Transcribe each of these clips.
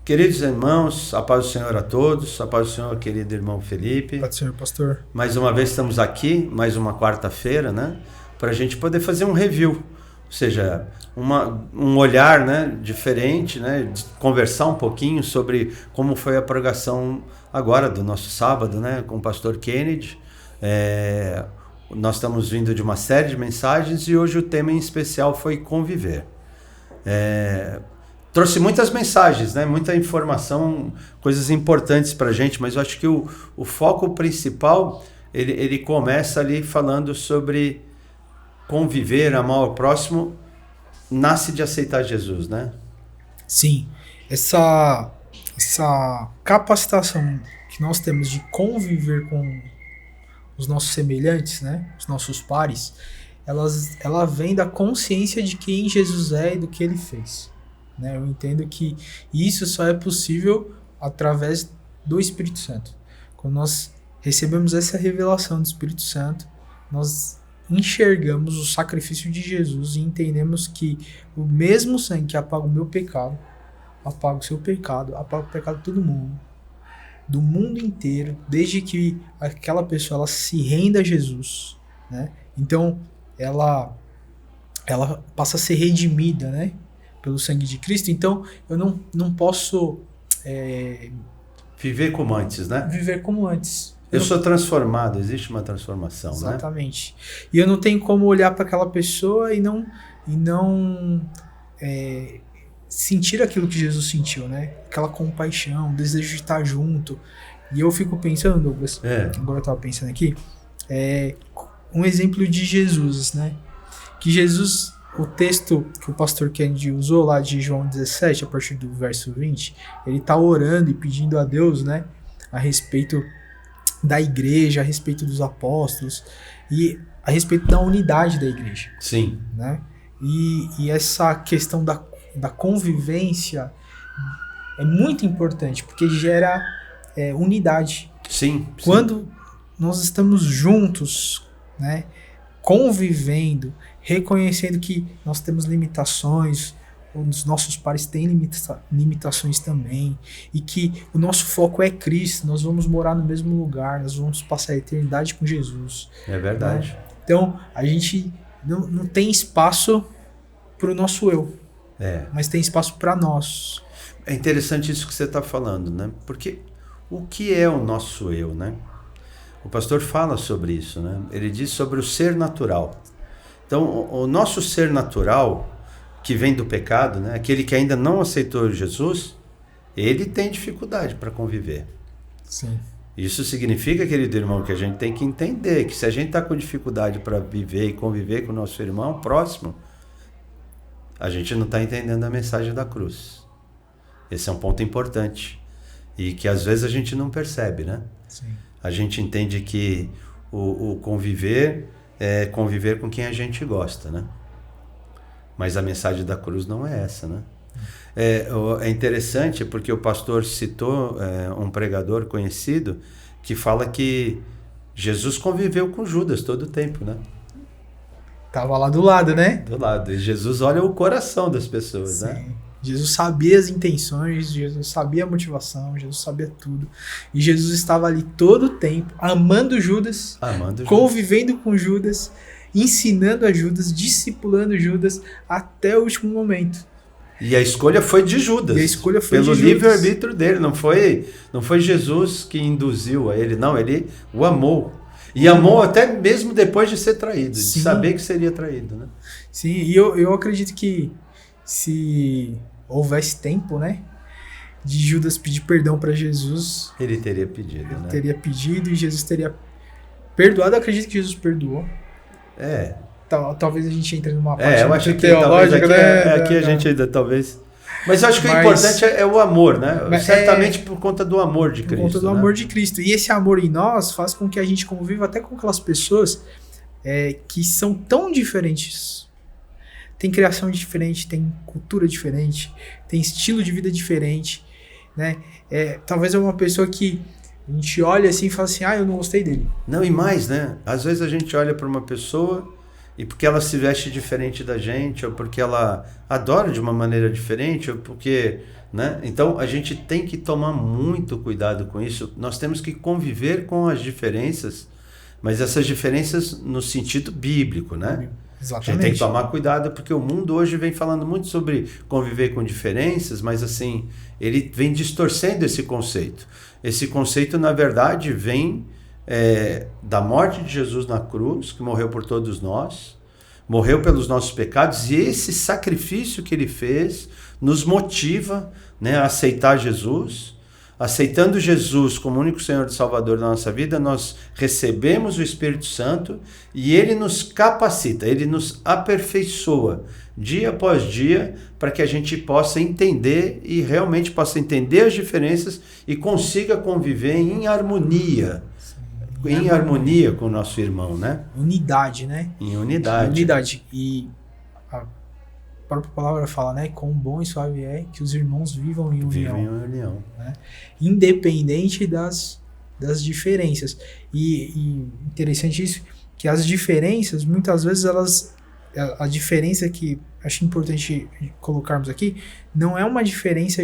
Queridos irmãos, a paz do Senhor a todos, a paz do Senhor, querido irmão Felipe. Paz do Senhor, pastor. Mais uma vez estamos aqui, mais uma quarta-feira, né? Para a gente poder fazer um review, ou seja, um olhar, né, diferente, né? Conversar um pouquinho sobre como foi a pregação agora do nosso sábado, né? Com o pastor Kennedy. Nós estamos vindo de uma série de mensagens e hoje o tema em especial foi conviver. Trouxe muitas mensagens, né? Muita informação, coisas importantes para a gente, mas eu acho que o foco principal, ele começa ali falando sobre conviver, amar o próximo, nasce de aceitar Jesus, né? Sim, essa capacitação que nós temos de conviver com os nossos semelhantes, né? Os nossos pares, ela vem da consciência de quem Jesus é e do que ele fez. Né? Eu entendo que isso só é possível através do Espírito Santo. Quando nós recebemos essa revelação do Espírito Santo, nós enxergamos o sacrifício de Jesus e entendemos que o mesmo sangue que apaga o meu pecado, apaga o seu pecado, apaga o pecado de todo mundo, do mundo inteiro, desde que aquela pessoa ela se renda a Jesus, né? Então ela passa a ser redimida, né? Pelo sangue de Cristo. Então eu não posso viver como antes, né? Viver como antes. Eu sou transformado, existe uma transformação, exatamente, né? E eu não tenho como olhar para aquela pessoa e não sentir aquilo que Jesus sentiu, né? Aquela compaixão, o desejo de estar junto. E eu fico pensando, Douglas, agora eu estava pensando aqui, um exemplo de Jesus, né? Que Jesus, o texto que o pastor Kennedy usou lá de João 17, a partir do verso 20, ele está orando e pedindo a Deus, né, a respeito da igreja, a respeito dos apóstolos e a respeito da unidade da igreja. Sim. Né? E essa questão da convivência é muito importante, porque gera unidade. Sim. Quando nós estamos juntos, né, convivendo, reconhecendo que nós temos limitações, os nossos pares têm limitações também, e que o nosso foco é Cristo, nós vamos morar no mesmo lugar, nós vamos passar a eternidade com Jesus. É verdade. Né? Então, a gente não tem espaço para o nosso eu, mas tem espaço para nós. É interessante isso que você está falando, né? Porque o que é o nosso eu, né? O pastor fala sobre isso, né? Ele diz sobre o ser natural. Então, o nosso ser natural, que vem do pecado, né? Aquele que ainda não aceitou Jesus, ele tem dificuldade para conviver. Sim. Isso significa, querido irmão, que a gente tem que entender que se a gente está com dificuldade para viver e conviver com o nosso irmão próximo, a gente não está entendendo a mensagem da cruz. Esse é um ponto importante e que às vezes a gente não percebe, né? Sim. A gente entende que o conviver é conviver com quem a gente gosta, né? Mas a mensagem da cruz não é essa, né? É interessante porque o pastor citou um pregador conhecido que fala que Jesus conviveu com Judas todo o tempo, né? Tava lá do lado, né? Do lado. E Jesus olha o coração das pessoas, Sim. né? Jesus sabia as intenções, Jesus sabia a motivação, Jesus sabia tudo. E Jesus estava ali todo o tempo, amando Judas, convivendo com Judas, ensinando a Judas, discipulando Judas até o último momento. E a escolha foi de Judas. E a escolha foi pelo de Judas. livre-arbítrio dele. Não foi Jesus que induziu a ele, não. Ele o amou. E amou até mesmo depois de ser traído, Sim. de saber que seria traído, né? Sim, e eu acredito que se houvesse tempo, né, de Judas pedir perdão para Jesus, ele teria pedido, né? Teria pedido e Jesus teria perdoado. Eu acredito que Jesus perdoou. Talvez a gente entre numa parte eu acho que teológica, aqui a gente ainda talvez... Mas eu acho que o importante é o amor, né? Certamente por conta do amor de Cristo. Por conta do amor de Cristo. E esse amor em nós faz com que a gente conviva até com aquelas pessoas que são tão diferentes. Tem criação diferente, tem cultura diferente, tem estilo de vida diferente, né? Talvez é uma pessoa que a gente olha assim e fala assim, eu não gostei dele. Não, e mais, né? Às vezes a gente olha para uma pessoa e porque ela se veste diferente da gente, ou porque ela adora de uma maneira diferente, ou porque, né? Então a gente tem que tomar muito cuidado com isso. Nós temos que conviver com as diferenças, mas essas diferenças no sentido bíblico, né? Exatamente. A gente tem que tomar cuidado, porque o mundo hoje vem falando muito sobre conviver com diferenças, mas assim, ele vem distorcendo esse conceito. Esse conceito, na verdade, vem da morte de Jesus na cruz, que morreu por todos nós, morreu pelos nossos pecados, e esse sacrifício que ele fez nos motiva, né, a aceitar Jesus. Aceitando Jesus como único Senhor e Salvador da nossa vida, nós recebemos o Espírito Santo e ele nos capacita, ele nos aperfeiçoa dia após dia para que a gente possa entender e realmente possa entender as diferenças e consiga conviver em harmonia. Em harmonia com o nosso irmão, né? Unidade, né? Em unidade. Unidade. E a própria palavra fala, né? Quão bom e suave é que os irmãos vivam em união. Vivam em união. Né? Independente das diferenças. E interessante isso, que as diferenças, muitas vezes a diferença que acho importante colocarmos aqui, não é uma diferença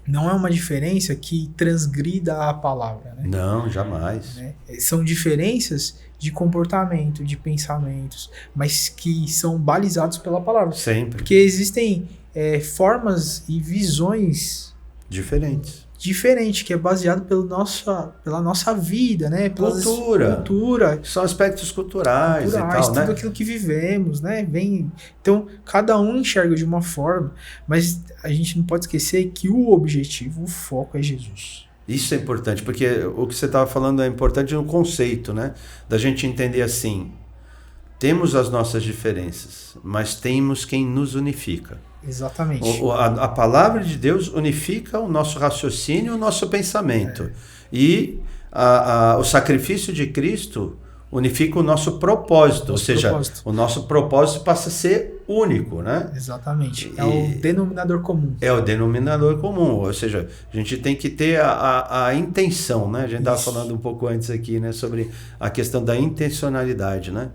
não é uma diferença que transgrida a palavra. Né? Não, jamais. Né? São diferenças de comportamento, de pensamentos, mas que são balizados pela palavra. Sempre. Porque existem formas e visões diferentes, que é baseado pela nossa vida, né? Pela cultura. São aspectos culturais e tal, tudo aquilo que vivemos, né? Então, cada um enxerga de uma forma, mas a gente não pode esquecer que o objetivo, o foco é Jesus. Isso é importante, porque o que você estava falando é importante no conceito, né? Da gente entender assim, temos as nossas diferenças, mas temos quem nos unifica. Exatamente. A palavra de Deus unifica o nosso raciocínio e o nosso pensamento. E o sacrifício de Cristo unifica o nosso propósito. O nosso propósito passa a ser único, né? Exatamente. É o denominador comum. É o denominador comum. Ou seja, a gente tem que ter a intenção, né? A gente estava falando um pouco antes aqui, né? Sobre a questão da intencionalidade, né?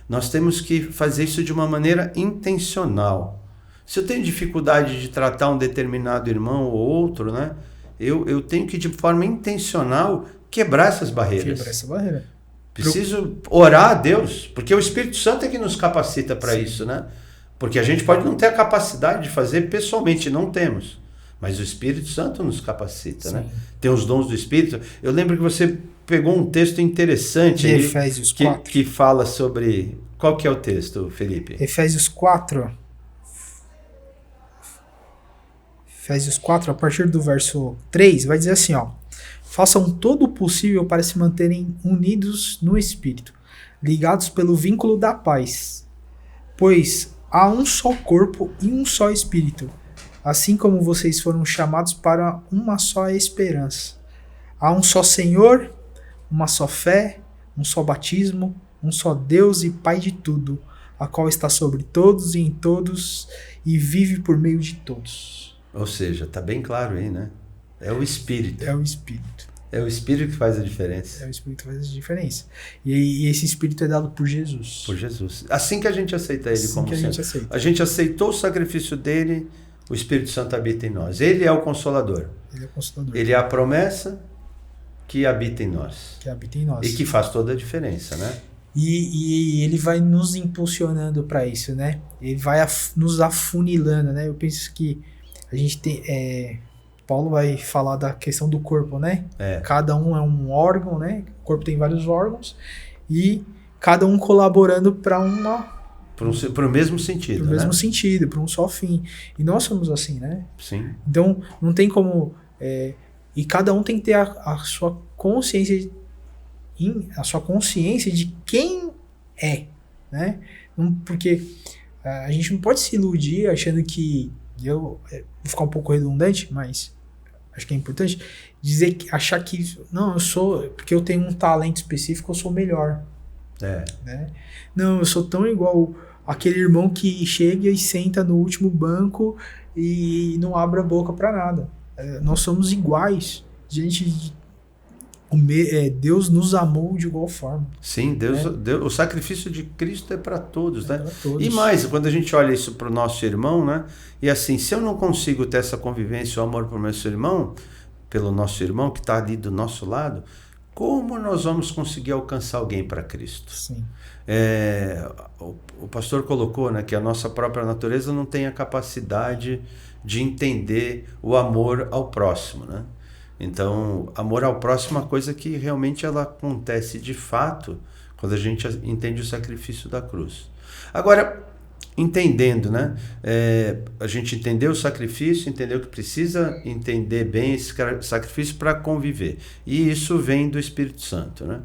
Nós temos que fazer isso de uma maneira intencional. Se eu tenho dificuldade de tratar um determinado irmão ou outro, né? Eu tenho que, de forma intencional, quebrar essas barreiras. Quebrar essa barreira. Preciso orar a Deus, porque o Espírito Santo é que nos capacita para isso, né? Porque a gente pode não ter a capacidade de fazer pessoalmente, não temos. Mas o Espírito Santo nos capacita, né? Tem os dons do Espírito. Eu lembro que você pegou um texto interessante de Efésios 4. Que fala sobre... Qual que é o texto, Felipe? Efésios 4, a partir do verso 3, vai dizer assim, ó: façam todo o possível para se manterem unidos no Espírito, ligados pelo vínculo da paz, pois há um só corpo e um só Espírito, assim como vocês foram chamados para uma só esperança. Há um só Senhor, uma só fé, um só batismo, um só Deus e Pai de tudo, a qual está sobre todos e em todos e vive por meio de todos. Ou seja, está bem claro aí, né? É o Espírito. É o Espírito. É o Espírito que faz a diferença. É o Espírito que faz a diferença. E esse Espírito é dado por Jesus. Por Jesus. Assim que a gente aceita Ele como Senhor. A gente aceitou o sacrifício dele, o Espírito Santo habita em nós. Ele é o Consolador. Ele é o Consolador. Ele é a promessa que habita em nós. Que habita em nós. E que faz toda a diferença, né? E ele vai nos impulsionando para isso, né? Ele vai nos afunilando, né? Eu penso que a gente tem... Paulo vai falar da questão do corpo, né? Cada um é um órgão, né? O corpo tem vários órgãos e cada um colaborando para o mesmo sentido, para o mesmo sentido, para um só fim. E nós somos assim, né? Sim. Então, não tem como... e cada um tem que ter a sua consciência de quem é, né? Porque a gente não pode se iludir achando que... vou ficar um pouco redundante, mas acho que é importante achar que não, eu sou, porque eu tenho um talento específico, eu sou melhor. Né? Não, eu sou tão igual aquele irmão que chega e senta no último banco e não abre a boca para nada. Nós somos iguais diante Deus nos amou de igual forma. Sim, o sacrifício de Cristo é para todos, né? Para todos. E mais, quando a gente olha isso para o nosso irmão, né? E assim, se eu não consigo ter essa convivência, o amor para o meu irmão, pelo nosso irmão que está ali do nosso lado, como nós vamos conseguir alcançar alguém para Cristo? Sim. O pastor colocou, né, que a nossa própria natureza não tem a capacidade de entender o amor ao próximo, né? Então, amor ao próximo é uma coisa que realmente ela acontece de fato quando a gente entende o sacrifício da cruz. Agora, entendendo, né? A gente entendeu o sacrifício, entendeu que precisa entender bem esse sacrifício para conviver. E isso vem do Espírito Santo, né?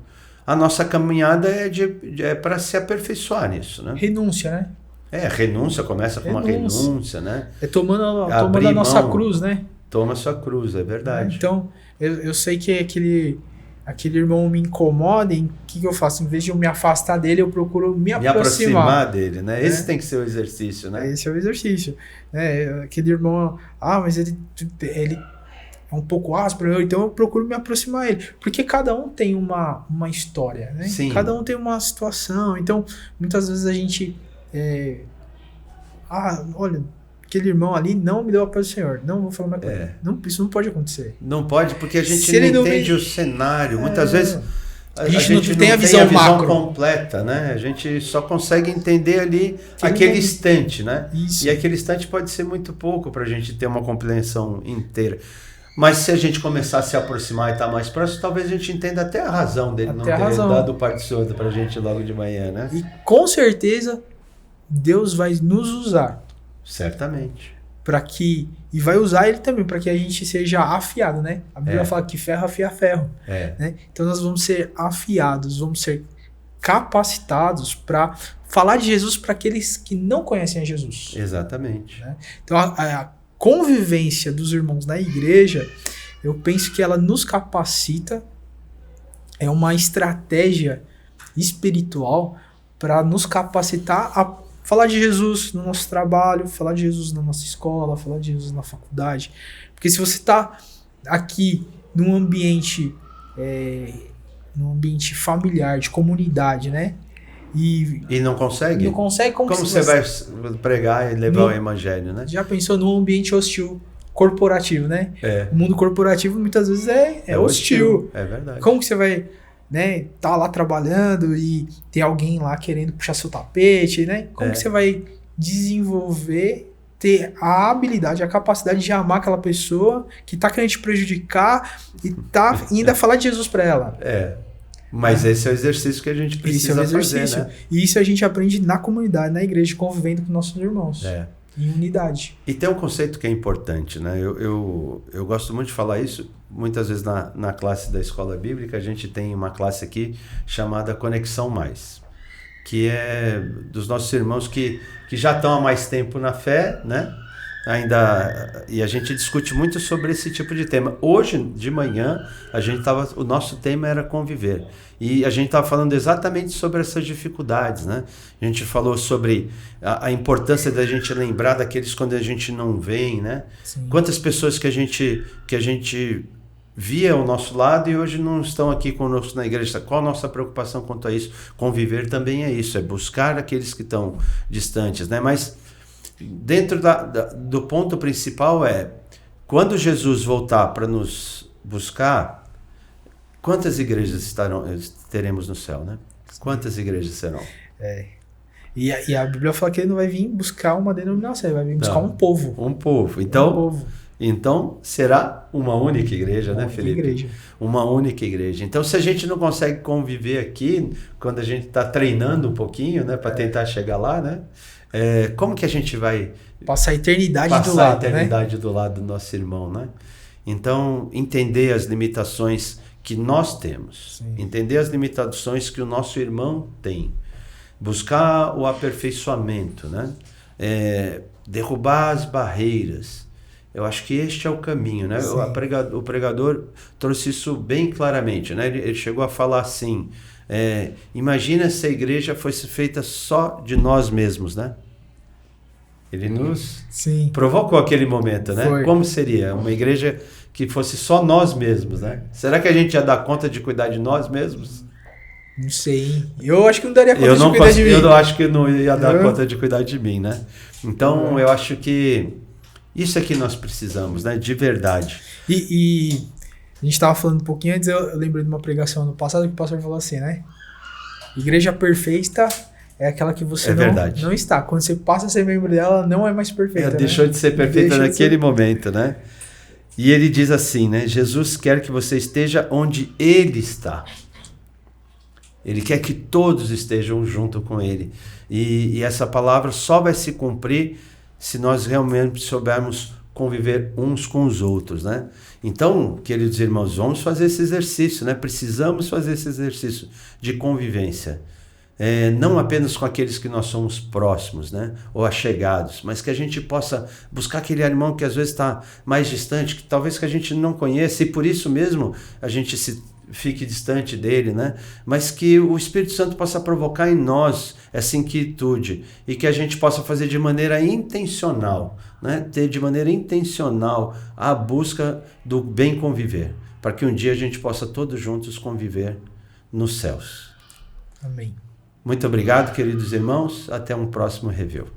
A nossa caminhada é para se aperfeiçoar nisso, né? Renúncia, né? Renúncia, começa com uma renúncia, né? Tomando a nossa cruz, né? Toma a sua cruz, é verdade. Então, eu sei que aquele irmão me incomoda, o que eu faço? Em vez de eu me afastar dele, eu procuro me aproximar dele, né? Esse tem que ser o exercício, né? Esse é o exercício. Aquele irmão, mas ele é um pouco áspero, então eu procuro me aproximar dele. Porque cada um tem uma história, né? Sim. Cada um tem uma situação. Então, muitas vezes a gente... olha... Aquele irmão ali não me deu a paz do Senhor. Não vou falar mais com ele. Não, isso não pode acontecer. Não pode, porque a gente não entende o cenário. Muitas vezes a gente não tem a visão macro completa, né? A gente só consegue entender ali aquele instante, né? Isso. E aquele instante pode ser muito pouco para a gente ter uma compreensão inteira. Mas se a gente começar a se aproximar e estar mais próximo, talvez a gente entenda até a razão dele não ter dado o Pai do Senhor para a gente logo de manhã, né? E com certeza Deus vai nos usar. Certamente. E vai usar ele também para que a gente seja afiado, né? A Bíblia fala que ferro afia ferro. Né? Então nós vamos ser afiados, vamos ser capacitados para falar de Jesus para aqueles que não conhecem a Jesus. Exatamente. Né? Então a convivência dos irmãos na igreja, eu penso que ela nos capacita, é uma estratégia espiritual para nos capacitar a falar de Jesus no nosso trabalho, falar de Jesus na nossa escola, falar de Jesus na faculdade. Porque se você está aqui num ambiente familiar, de comunidade, né? E não consegue? Não consegue, como você vai pregar e levar o evangelho, né? Já pensou num ambiente hostil corporativo, né? O mundo corporativo muitas vezes é hostil. É verdade. Como que você vai... né, tá lá trabalhando e tem alguém lá querendo puxar seu tapete, né? Como que você vai desenvolver, ter a habilidade, a capacidade de amar aquela pessoa que tá querendo te prejudicar e tá ainda falar de Jesus para ela? Mas esse é o exercício que a gente precisa fazer, né? E isso a gente aprende na comunidade, na igreja, convivendo com nossos irmãos. Em unidade. E tem um conceito que é importante, né? Eu gosto muito de falar isso. Muitas vezes na classe da escola bíblica, a gente tem uma classe aqui chamada Conexão Mais, que é dos nossos irmãos que já estão há mais tempo na fé, né? E a gente discute muito sobre esse tipo de tema. Hoje de manhã o nosso tema era conviver, e a gente estava falando exatamente sobre essas dificuldades, né? A gente falou sobre a importância da gente lembrar daqueles quando a gente não vem, né? Sim. Quantas pessoas que a gente via ao nosso lado e hoje não estão aqui conosco na igreja. Qual a nossa preocupação quanto a isso? Conviver também é isso, é buscar aqueles que estão distantes, né? Mas dentro do ponto principal quando Jesus voltar para nos buscar, quantas igrejas teremos no céu, né? Quantas igrejas serão? E a Bíblia fala que ele não vai vir buscar uma denominação, ele vai vir buscar um povo. Um povo. Então será uma única igreja, né, Felipe? Igreja. Uma única igreja. Então, se a gente não consegue conviver aqui, quando a gente está treinando um pouquinho, né, para tentar chegar lá, né? Como que a gente vai passar a eternidade do lado do nosso irmão, né? Então, entender as limitações que nós temos, entender as limitações que o nosso irmão tem, buscar o aperfeiçoamento, né? Derrubar as barreiras. Eu acho que este é o caminho, né? O pregador trouxe isso bem claramente, né? Ele chegou a falar assim, imagina se a igreja fosse feita só de nós mesmos, né? Ele nos Sim. provocou aquele momento, né? Foi. Como seria uma igreja que fosse só nós mesmos, né? Será que a gente ia dar conta de cuidar de nós mesmos? Não sei, hein? Eu acho que não daria conta Eu de não, cuidar de mim. eu não acho que eu não ia dar conta de cuidar de mim, né? Então, eu acho que isso é que nós precisamos, né? De verdade. E a gente estava falando um pouquinho antes, eu lembrei de uma pregação no passado que o pastor falou assim, né? Igreja perfeita é aquela que você não está. Quando você passa a ser membro dela, ela não é mais perfeita. Deixou de ser perfeita naquele momento, né? E ele diz assim, né? Jesus quer que você esteja onde ele está. Ele quer que todos estejam junto com ele. E essa palavra só vai se cumprir se nós realmente soubermos conviver uns com os outros, né? Então, queridos irmãos, vamos fazer esse exercício, né? Precisamos fazer esse exercício de convivência. Não apenas com aqueles que nós somos próximos, né? Ou achegados, mas que a gente possa buscar aquele irmão que às vezes está mais distante, que talvez que a gente não conheça, e por isso mesmo a gente fique distante dele, né? Mas que o Espírito Santo possa provocar em nós essa inquietude e que a gente possa fazer de maneira intencional, né? Ter de maneira intencional a busca do bem conviver, para que um dia a gente possa todos juntos conviver nos céus. Amém. Muito obrigado, queridos irmãos. Até um próximo review.